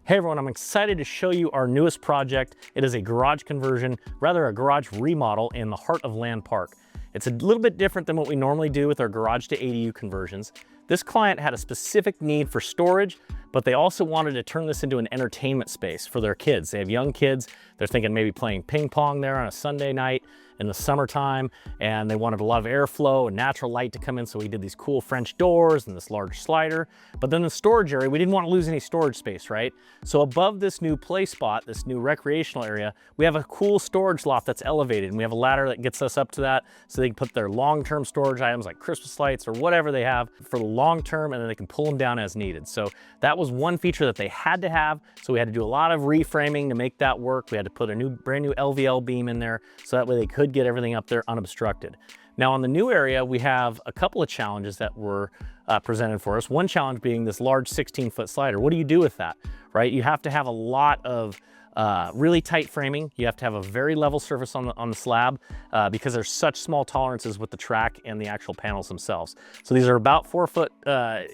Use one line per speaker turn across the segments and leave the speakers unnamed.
Hey everyone, I'm excited to show you our newest project. It is a garage conversion, rather a garage remodel in the heart of Land Park. It's a little bit different than what we normally do with our garage to ADU conversions. This client had a specific need for storage, but they also wanted to turn this into an entertainment space for their kids. They have young kids. They're thinking maybe playing ping pong there on a Sunday night in the summertime, and they wanted a lot of airflow and natural light to come in, so we did these cool French doors and this large slider. But then the storage area, we didn't want to lose any storage space, right? So above this new play spot, this new recreational area, we have a cool storage loft that's elevated, and we have a ladder that gets us up to that so they can put their long-term storage items like Christmas lights or whatever they have for the long term, and then they can pull them down as needed. So that was one feature that they had to have, so we had to do a lot of reframing to make that work. We had to put a brand new LVL beam in there so that way they could get everything up there unobstructed. Now on the new area, we have a couple of challenges that were presented for us. One challenge being this large 16-foot slider. What do you do with that, right? You have to have a lot of really tight framing. You have to have a very level surface on the slab because there's such small tolerances with the track and the actual panels themselves. So these are about 4 foot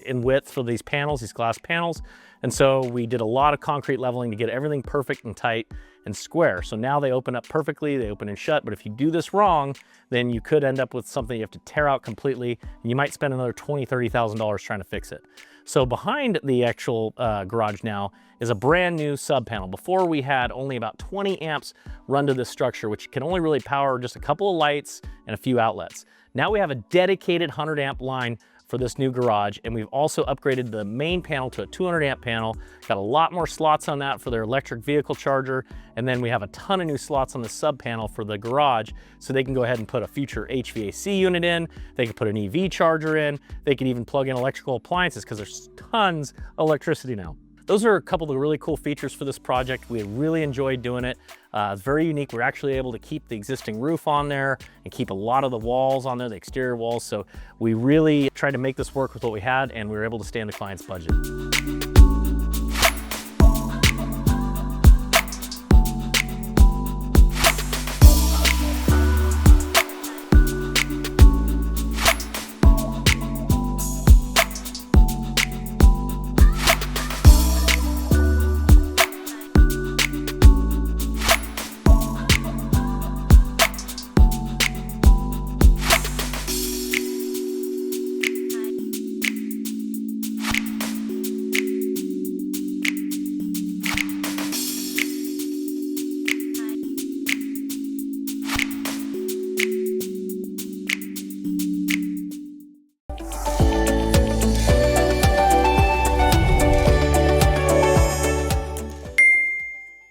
in width for these panels, these glass panels. And so we did a lot of concrete leveling to get everything perfect and tight and square. So now they open up perfectly, they open and shut, but if you do this wrong, then you could end up with something you have to tear out completely, and you might spend another $20,000, $30,000 trying to fix it. So behind the actual garage now is a brand new sub panel. Before we had only about 20 amps run to this structure, which can only really power just a couple of lights and a few outlets. Now we have a dedicated 100 amp line for this new garage, and we've also upgraded the main panel to a 200 amp panel. Got a lot more slots on that for their electric vehicle charger, and then we have a ton of new slots on the sub panel for the garage, so they can go ahead and put a future HVAC unit in, they can put an EV charger in, they can even plug in electrical appliances because there's tons of electricity now. Those are a couple of the really cool features for this project. We really enjoyed doing it. It's very unique. We're actually able to keep the existing roof on there and keep a lot of the walls on there, the exterior walls. So we really tried to make this work with what we had, and we were able to stay in the client's budget.